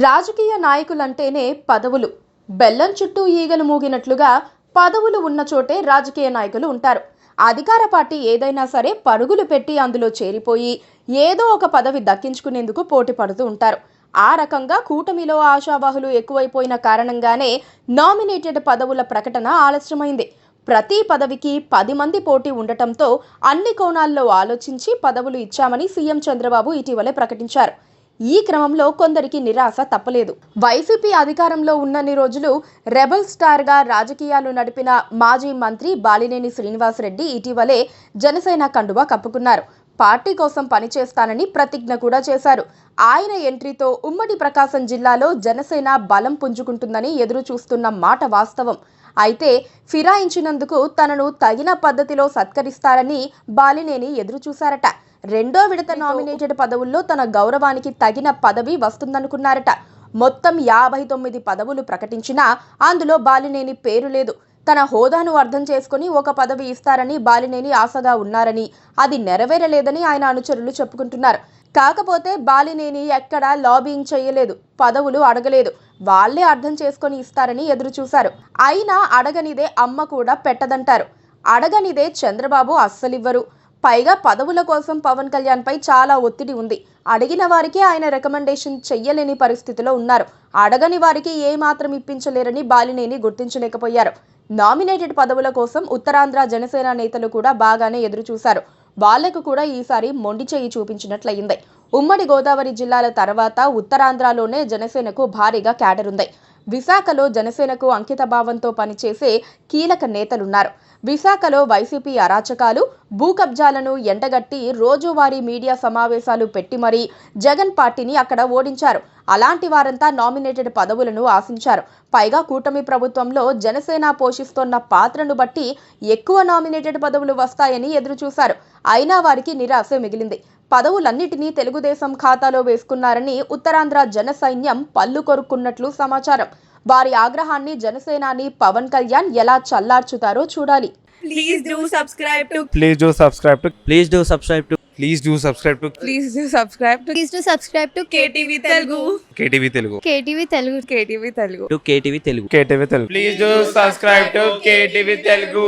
రాజకీయ నాయకులంటేనే పదవులు. బెల్లం చుట్టూ ఈగలు మూగినట్లుగా పదవులు ఉన్న చోటే రాజకీయ నాయకులు ఉంటారు. అధికార పార్టీ ఏదైనా సరే పరుగులు పెట్టి అందులో చేరిపోయి ఏదో ఒక పదవి దక్కించుకునేందుకు పోటీ పడుతూ ఉంటారు. ఆ రకంగా కూటమిలో ఆశావాహులు ఎక్కువైపోయిన కారణంగానే నామినేటెడ్ పదవుల ప్రకటన ఆలస్యమైంది. ప్రతి పదవికి 10 మంది పోటీ ఉండటంతో అన్ని కోణాల్లో ఆలోచించి పదవులు ఇచ్చామని సీఎం చంద్రబాబు ఇటీవలే ప్రకటించారు. ఈ క్రమంలో కొందరికి నిరాశ తప్పలేదు. వైసీపీ అధికారంలో ఉన్నన్ని రోజులు రెబల్ స్టార్గా రాజకీయాలు నడిపిన మాజీ మంత్రి బాలినేని శ్రీనివాసరెడ్డి ఇటీవలే జనసేన కండువా కప్పుకున్నారు. పార్టీ కోసం పనిచేస్తానని ప్రతిజ్ఞ కూడా చేశారు. ఆయన ఎంట్రీతో ఉమ్మడి ప్రకాశం జిల్లాలో జనసేన బలం పుంజుకుంటుందని ఎదురు చూస్తున్న మాట వాస్తవం. అయితే ఫిరాయించినందుకు తనను తగిన పద్ధతిలో సత్కరిస్తారని బాలినేని ఎదురు చూశారట. రెండో విడత నామినేటెడ్ పదవుల్లో తన గౌరవానికి తగిన పదవి వస్తుందనుకున్నారట. మొత్తం 59 పదవులు ప్రకటించినా అందులో బాలినేని పేరు లేదు. తన హోదాను అర్థం చేసుకుని ఒక పదవి ఇస్తారని బాలినేని ఆశగా ఉన్నారని, అది నెరవేరలేదని ఆయన అనుచరులు చెప్పుకుంటున్నారు. కాకపోతే బాలినేని ఎక్కడా లాబింగ్ చేయలేదు, పదవులు అడగలేదు. వాళ్లే అర్థం చేసుకొని ఇస్తారని ఎదురు చూశారు. అయినా అడగనిదే అమ్మ కూడా పెట్టదంటారు. అడగనిదే చంద్రబాబు అస్సలివ్వరు. పైగా పదవుల కోసం పవన్ కళ్యాణ్ పై చాలా ఒత్తిడి ఉంది. అడిగిన వారికి ఆయన రికమెండేషన్ చెయ్యలేని పరిస్థితిలో ఉన్నారు. అడగని వారికి ఏ మాత్రం ఇప్పించలేరని బాలినేని గుర్తించలేకపోయారు. నామినేటెడ్ పదవుల కోసం ఉత్తరాంధ్ర జనసేన నేతలు కూడా బాగానే ఎదురు చూశారు. వాళ్లకు కూడా ఈసారి మొండి చేయి చూపించినట్లయింది. ఉమ్మడి గోదావరి జిల్లాల తర్వాత ఉత్తరాంధ్రలోనే జనసేనకు భారీగా క్యాడర్ ఉంది. విశాఖలో జనసేనకు అంకిత భావంతో పనిచేసే కీలక నేతలున్నారు. విశాఖలో వైసీపీ అరాచకాలు, భూ కబ్జాలను ఎండగట్టి రోజువారీ మీడియా సమావేశాలు పెట్టి మరీ జగన్ పార్టీని అక్కడ ఓడించారు. అలాంటి వారంతా నామినేటెడ్ పదవులను ఆశించారు. పైగా కూటమి ప్రభుత్వంలో జనసేన పోషిస్తోన్న పాత్రను బట్టి ఎక్కువ నామినేటెడ్ పదవులు వస్తాయని ఎదురుచూశారు. అయినా వారికి నిరాశ మిగిలింది. పదవులన్నిటినీ తెలుగుదేశం ఖాతాలో వేసుకున్నారని ఉత్తరాంధ్ర జన సైన్యం పళ్ళు కొరుక్కున్నట్లు సమాచారం. వారి ఆగ్రహాన్ని జనసేనాని పవన్ కళ్యాణ్ ఎలా చల్లార్చుతారో చూడాలి. Please do subscribe to Please do subscribe to Please do subscribe to Please do subscribe to Please do subscribe to Please do subscribe to KTV Telugu. KTV Telugu. KTV Telugu. KTV Telugu. KTV Telugu. KTV Telugu. Please do subscribe to KTV Telugu.